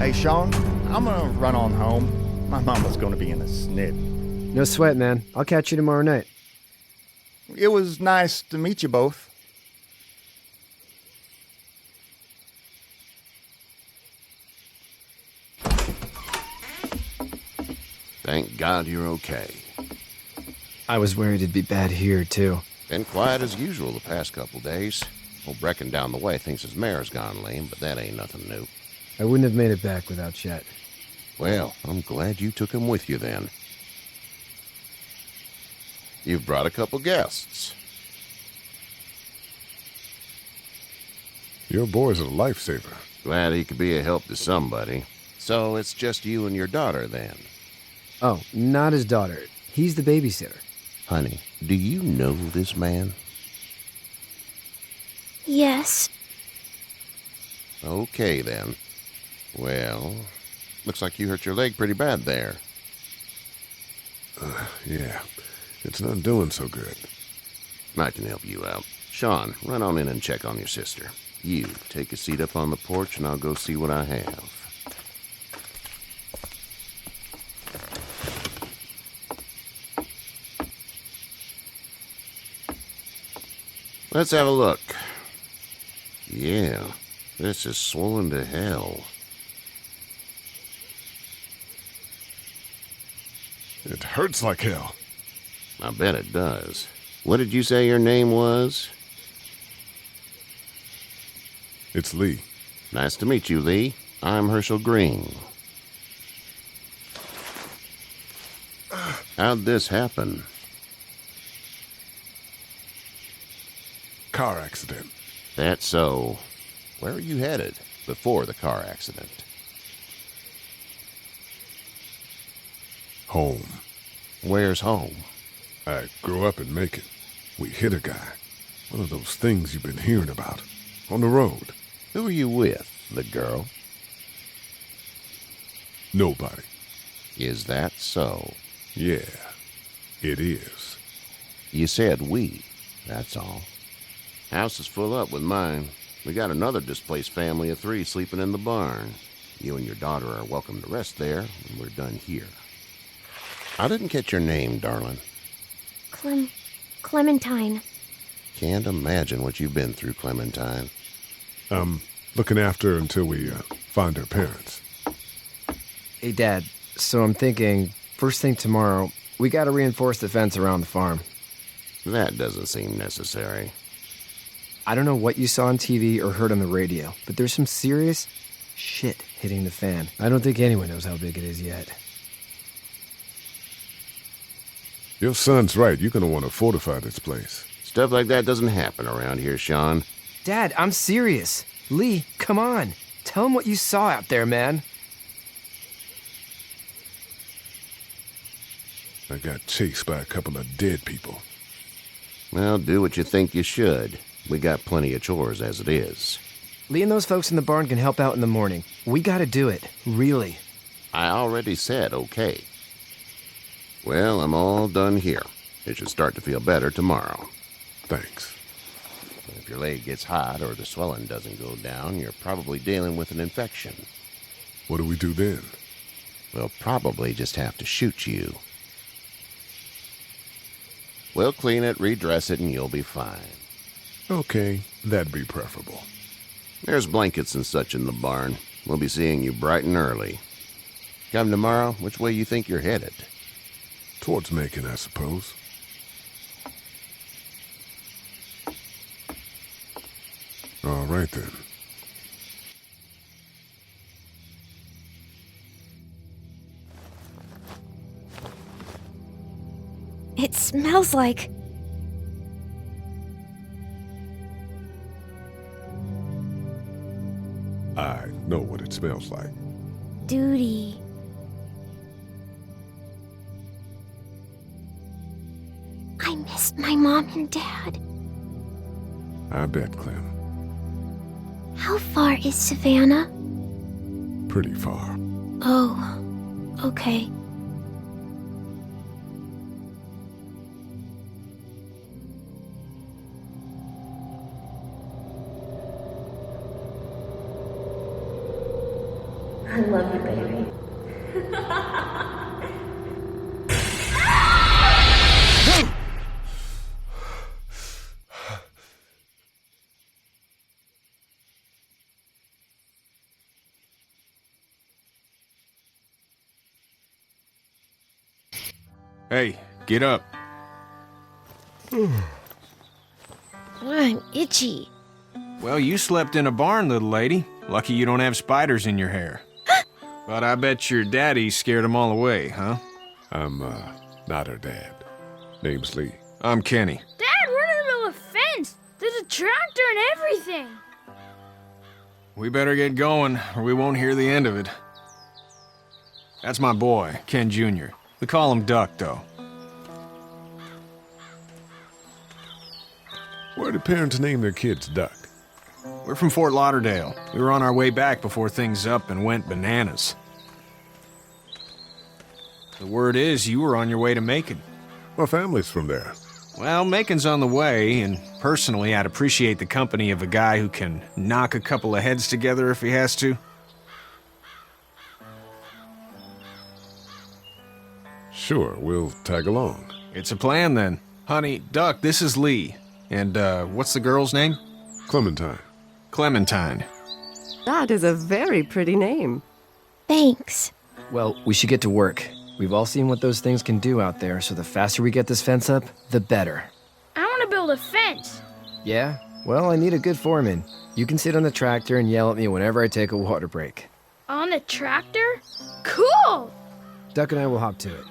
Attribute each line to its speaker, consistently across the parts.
Speaker 1: Hey, Sean, I'm gonna run on home. My mama's gonna be in a snit.
Speaker 2: No sweat, man. I'll catch you tomorrow night.
Speaker 1: It was nice to meet you both.
Speaker 3: Thank God you're okay.
Speaker 2: I was worried it'd be bad here, too.
Speaker 3: Been quiet as usual the past couple days. Old Brecken down the way thinks his mare's gone lame, but that ain't nothing new.
Speaker 2: I wouldn't have made it back without Chet.
Speaker 3: Well, I'm glad you took him with you then. You've brought a couple guests.
Speaker 4: Your boy's a lifesaver.
Speaker 3: Glad he could be a help to somebody. So it's just you and your daughter then?
Speaker 2: Oh, not his daughter. He's the babysitter.
Speaker 3: Honey, do you know this man?
Speaker 5: Yes.
Speaker 3: Okay, then. Well, looks like you hurt your leg pretty bad there.
Speaker 4: Yeah, it's not doing so good.
Speaker 3: I can help you out. Sean, run on in and check on your sister. You, take a seat up on the porch and I'll go see what I have. Let's have a look. Yeah, this is swollen to hell.
Speaker 4: It hurts like hell.
Speaker 3: I bet it does. What did you say your name was?
Speaker 4: It's Lee.
Speaker 3: Nice to meet you, Lee. I'm Hershel Greene. How'd this happen?
Speaker 4: Car accident.
Speaker 3: That's so. Where are you headed before the car accident?
Speaker 4: Home.
Speaker 3: Where's home?
Speaker 4: I grew up in Macon. We hit a guy. One of those things you've been hearing about. On the road.
Speaker 3: Who are you with? The girl?
Speaker 4: Nobody.
Speaker 3: Is that so?
Speaker 4: Yeah, it is.
Speaker 3: You said we. That's all. House is full up with mine. We got another displaced family of 3 sleeping in the barn. You and your daughter are welcome to rest there when we're done here. I didn't catch your name, darling.
Speaker 5: Clementine.
Speaker 3: Can't imagine what you've been through, Clementine.
Speaker 4: I'm looking after her until we find her parents.
Speaker 2: Hey, Dad. So I'm thinking, first thing tomorrow, we gotta reinforce the fence around the farm.
Speaker 3: That doesn't seem necessary.
Speaker 2: I don't know what you saw on TV or heard on the radio, but there's some serious shit hitting the fan. I don't think anyone knows how big it is yet.
Speaker 4: Your son's right. You're gonna want to fortify this place.
Speaker 3: Stuff like that doesn't happen around here, Sean.
Speaker 2: Dad, I'm serious. Lee, come on. Tell him what you saw out there, man.
Speaker 4: I got chased by a couple of dead people.
Speaker 3: Well, do what you think you should. We got plenty of chores as it is.
Speaker 2: Lee and those folks in the barn can help out in the morning. We gotta do it. Really.
Speaker 3: I already said okay. Well, I'm all done here. It should start to feel better tomorrow.
Speaker 4: Thanks.
Speaker 3: If your leg gets hot or the swelling doesn't go down, you're probably dealing with an infection.
Speaker 4: What do we do then?
Speaker 3: We'll probably just have to shoot you. We'll clean it, redress it, and you'll be fine.
Speaker 4: Okay, that'd be preferable.
Speaker 3: There's blankets and such in the barn. We'll be seeing you bright and early. Come tomorrow, which way you think you're headed?
Speaker 4: Towards Macon, I suppose. All right, then.
Speaker 5: It smells like...
Speaker 4: I know what it smells like.
Speaker 5: duty. I missed my mom and dad.
Speaker 4: I bet, Clem.
Speaker 5: How far is Savannah?
Speaker 4: Pretty far.
Speaker 5: Oh, okay.
Speaker 6: I love you, baby.
Speaker 7: Hey, get up.
Speaker 5: I'm itchy.
Speaker 7: Well, you slept in a barn, little lady. Lucky you don't have spiders in your hair. But I bet your daddy scared them all away, huh?
Speaker 4: I'm, not her dad. Name's Lee.
Speaker 7: I'm Kenny.
Speaker 8: Dad, we're in the middle of a fence. There's a tractor and everything.
Speaker 7: We better get going, or we won't hear the end of it. That's my boy, Ken Jr. We call him Duck, though.
Speaker 4: Why do parents name their kids Duck?
Speaker 7: We're from Fort Lauderdale. We were on our way back before things up and went bananas. The word is you were on your way to Macon.
Speaker 4: My family's from there.
Speaker 7: Well, Macon's on the way, and personally, I'd appreciate the company of a guy who can knock a couple of heads together if he has to.
Speaker 4: Sure, we'll tag along.
Speaker 7: It's a plan, then. Honey, Duck, this is Lee. And, what's the girl's name?
Speaker 4: Clementine.
Speaker 7: Clementine.
Speaker 9: That is a very pretty name.
Speaker 5: Thanks.
Speaker 2: Well, we should get to work. We've all seen what those things can do out there, so the faster we get this fence up, the better.
Speaker 8: I want to build a fence.
Speaker 2: Yeah? Well, I need a good foreman. You can sit on the tractor and yell at me whenever I take a water break.
Speaker 8: On the tractor? Cool!
Speaker 2: Duck and I will hop to it.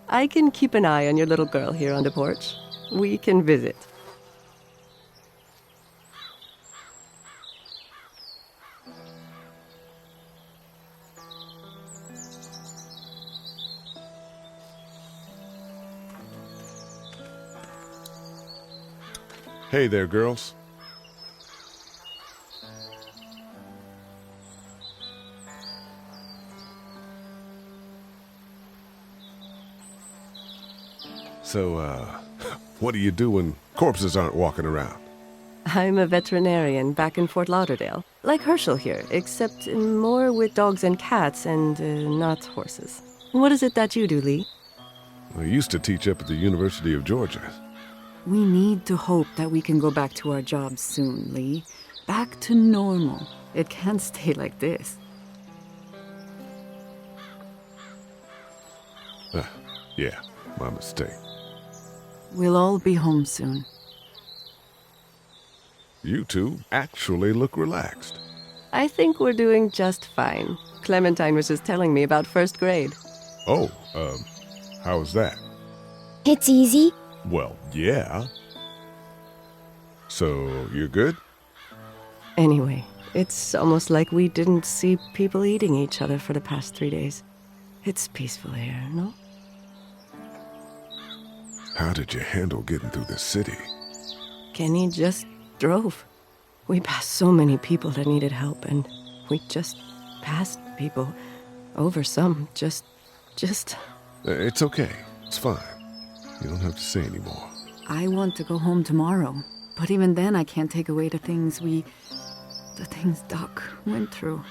Speaker 9: I can keep an eye on your little girl here on the porch. We can visit.
Speaker 4: Hey there, girls. So, what do you do when corpses aren't walking around?
Speaker 9: I'm a veterinarian back in Fort Lauderdale. Like Hershel here, except more with dogs and cats and not horses. What is it that you do, Lee?
Speaker 4: I used to teach up at the University of Georgia.
Speaker 10: We need to hope that we can go back to our jobs soon, Lee. Back to normal. It can't stay like this.
Speaker 4: Yeah, my mistake.
Speaker 10: We'll all be home soon.
Speaker 4: You two actually look relaxed.
Speaker 9: I think we're doing just fine. Clementine was just telling me about first grade.
Speaker 4: Oh, how was that?
Speaker 5: It's easy.
Speaker 4: Well, yeah. So, you're good?
Speaker 9: Anyway, it's almost like we didn't see people eating each other for the past 3 days. It's peaceful here, no?
Speaker 4: How did you handle getting through the city?
Speaker 9: Kenny just drove. We passed so many people that needed help, and we just passed people. Over some, just...
Speaker 4: It's okay. It's fine. You don't have to say anymore.
Speaker 10: I want to go home tomorrow. But even then, I can't take away the things Doc went through.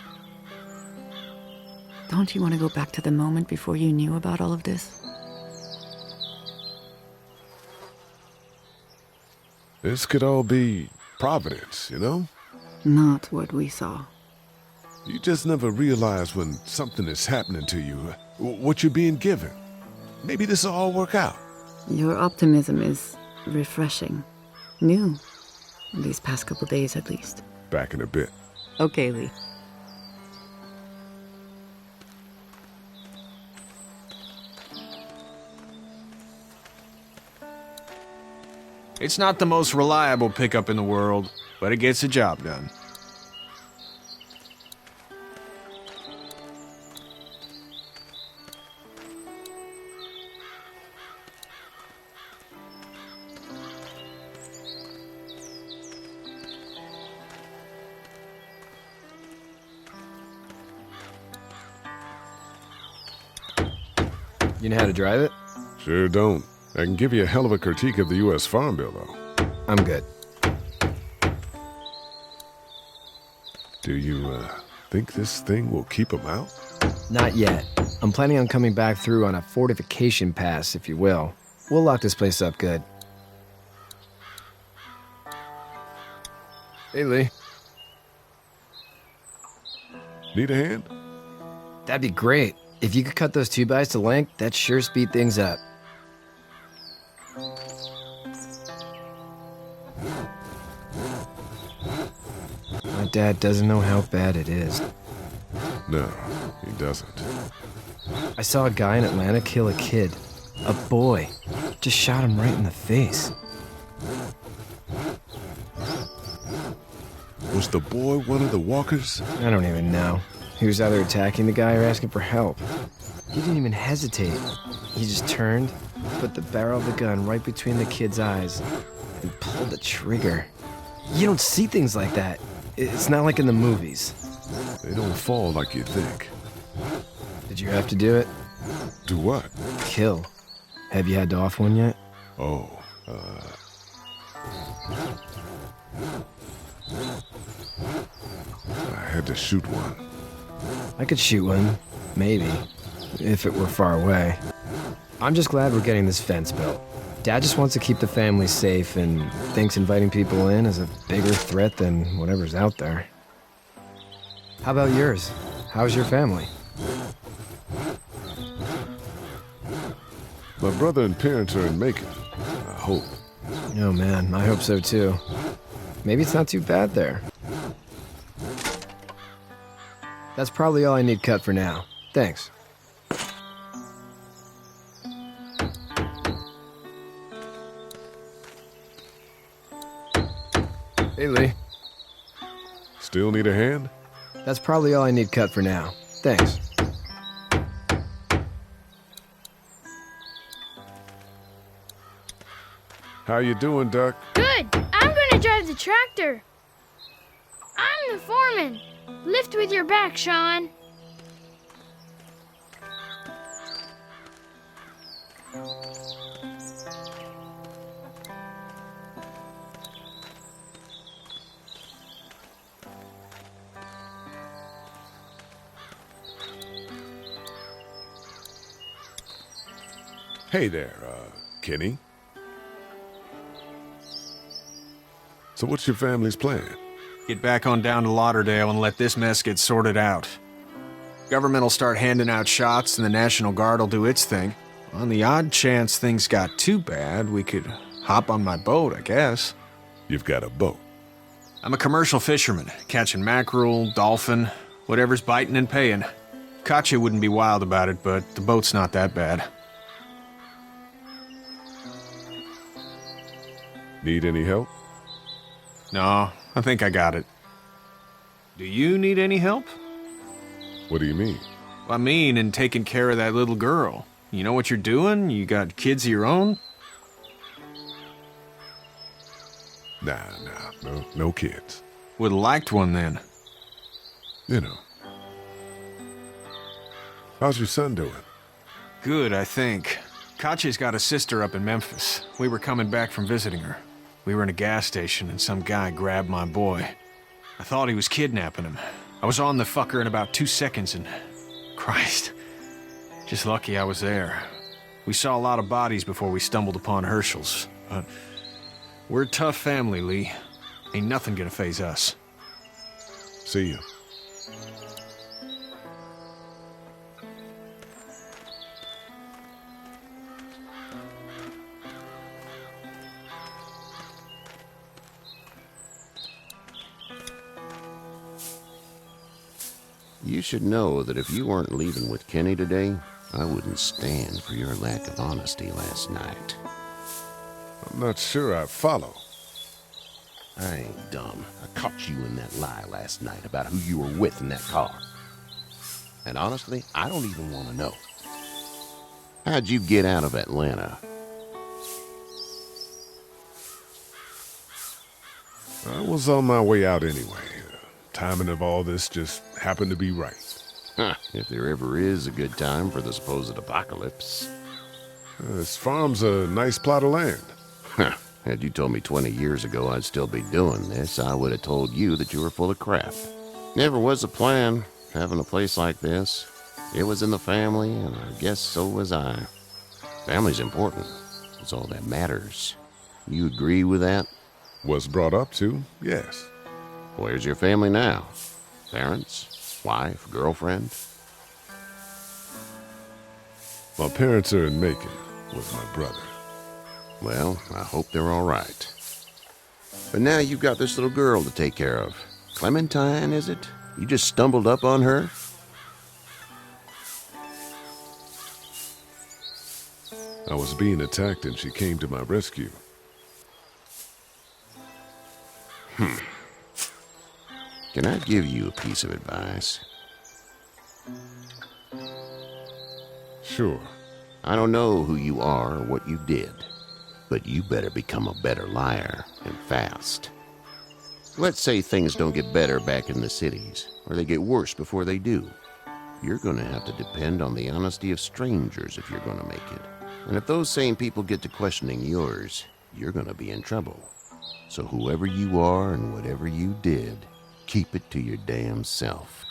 Speaker 10: Don't you want to go back to the moment before you knew about all of this?
Speaker 4: This could all be Providence, you know?
Speaker 10: Not what we saw.
Speaker 4: You just never realize when something is happening to you, what you're being given. Maybe this will all work out.
Speaker 10: Your optimism is refreshing. New. These past couple days, at least.
Speaker 4: Back in a bit.
Speaker 9: Okay, Lee.
Speaker 7: It's not the most reliable pickup in the world, but it gets the job done.
Speaker 2: You know how to drive it?
Speaker 4: Sure don't. I can give you a hell of a critique of the U.S. Farm Bill, though.
Speaker 2: I'm good.
Speaker 4: Do you, think this thing will keep them out?
Speaker 2: Not yet. I'm planning on coming back through on a fortification pass, if you will. We'll lock this place up good. Hey, Lee.
Speaker 4: Need a hand?
Speaker 2: That'd be great. If you could cut those 2x to length, that'd sure speed things up. My dad doesn't know how bad it is.
Speaker 4: No, he doesn't.
Speaker 2: I saw a guy in Atlanta kill a kid. A boy. Just shot him right in the face.
Speaker 4: Was the boy one of the walkers?
Speaker 2: I don't even know. He was either attacking the guy or asking for help. He didn't even hesitate. He just turned, put the barrel of the gun right between the kid's eyes, and pulled the trigger. You don't see things like that. It's not like in the movies.
Speaker 4: They don't fall like you think.
Speaker 2: Did you have to do it?
Speaker 4: Do what?
Speaker 2: Kill. Have you had to off one yet?
Speaker 4: Oh, I had to shoot one.
Speaker 2: I could shoot one. Maybe. If it were far away. I'm just glad we're getting this fence built. Dad just wants to keep the family safe and thinks inviting people in is a bigger threat than whatever's out there. How about yours? How's your family?
Speaker 4: My brother and parents are in Macon. I hope.
Speaker 2: Oh man, I hope so too. Maybe it's not too bad there. That's probably all I need cut for now. Thanks. Hey, Lee.
Speaker 4: Still need a hand?
Speaker 2: That's probably all I need cut for now. Thanks.
Speaker 4: How you doing, Duck?
Speaker 8: Good. I'm gonna drive the tractor. I'm the foreman. Lift with your back, Sean.
Speaker 4: Hey there, Kenny. So what's your family's plan?
Speaker 7: Get back on down to Lauderdale and let this mess get sorted out. Government will start handing out shots and the National Guard will do its thing. On the odd chance things got too bad, we could hop on my boat, I guess.
Speaker 4: You've got a boat.
Speaker 7: I'm a commercial fisherman, catching mackerel, dolphin, whatever's biting and paying. Katjaa wouldn't be wild about it, but the boat's not that bad.
Speaker 4: Need any help?
Speaker 7: No, I think I got it. Do you need any help?
Speaker 4: What do you mean?
Speaker 7: I mean, in taking care of that little girl. You know what you're doing? You got kids of your own?
Speaker 4: Nah, no kids.
Speaker 7: Would've liked one then.
Speaker 4: You know. How's your son doing?
Speaker 7: Good, I think. Katjaa's got a sister up in Memphis. We were coming back from visiting her. We were in a gas station and some guy grabbed my boy. I thought he was kidnapping him. I was on the fucker in about 2 seconds and... Christ. Just lucky I was there. We saw a lot of bodies before we stumbled upon Hershel's. But we're a tough family, Lee. Ain't nothing gonna faze us.
Speaker 4: See you.
Speaker 3: You should know that if you weren't leaving with Kenny today, I wouldn't stand for your lack of honesty last night.
Speaker 4: I'm not sure I follow.
Speaker 3: I ain't dumb. I caught you in that lie last night about who you were with in that car. And honestly, I don't even want to know. How'd you get out of Atlanta?
Speaker 4: I was on my way out anyway. Timing of all this just happened to be right.
Speaker 3: Huh, if there ever is a good time for the supposed apocalypse.
Speaker 4: This farm's a nice plot of land.
Speaker 3: Huh, had you told me 20 years ago I'd still be doing this, I would have told you that you were full of crap. Never was a plan, having a place like this. It was in the family, and I guess so was I. Family's important. It's all that matters. You agree with that?
Speaker 4: Was brought up to, yes.
Speaker 3: Where's your family now? Parents? Wife? Girlfriend?
Speaker 4: My parents are in Macon with my brother.
Speaker 3: Well, I hope they're all right. But now you've got this little girl to take care of. Clementine, is it? You just stumbled up on her?
Speaker 4: I was being attacked and she came to my rescue.
Speaker 3: Can I give you a piece of advice?
Speaker 4: Sure.
Speaker 3: I don't know who you are or what you did, but you better become a better liar, and fast. Let's say things don't get better back in the cities, or they get worse before they do. You're gonna have to depend on the honesty of strangers if you're gonna make it. And if those same people get to questioning yours, you're gonna be in trouble. So whoever you are and whatever you did, keep it to your damn self.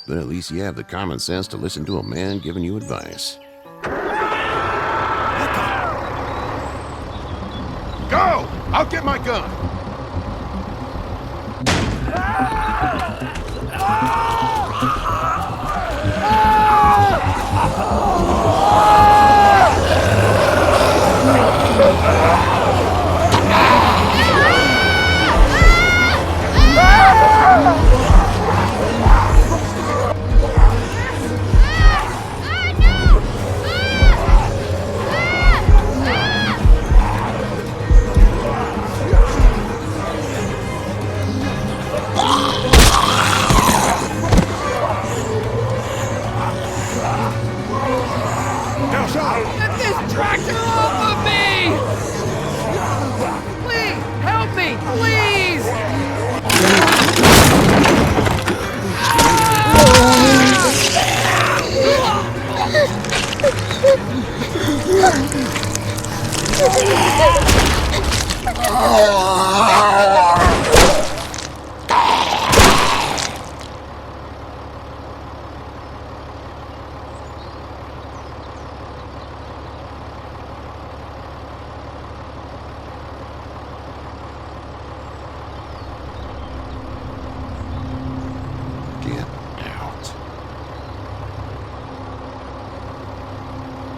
Speaker 3: But at least you have the common sense to listen to a man giving you advice.
Speaker 4: Go! I'll get my gun!
Speaker 6: Get this tractor off of me! Please, help me, please!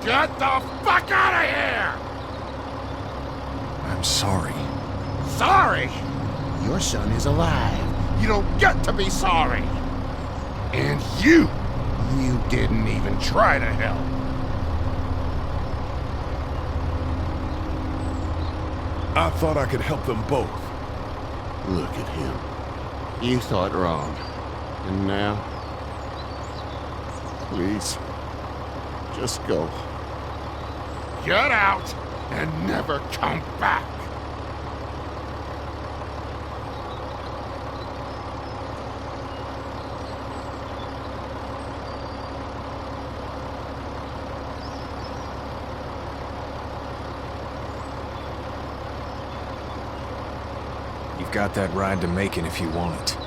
Speaker 4: Get the fuck out of here!
Speaker 7: I'm sorry.
Speaker 4: Sorry? Your son is alive. You don't get to be sorry. And you didn't even try to help. I thought I could help them both.
Speaker 3: Look at him. You thought wrong. And now? Please, just go.
Speaker 4: Get out and never come back.
Speaker 7: You've got that ride to Macon if you want it.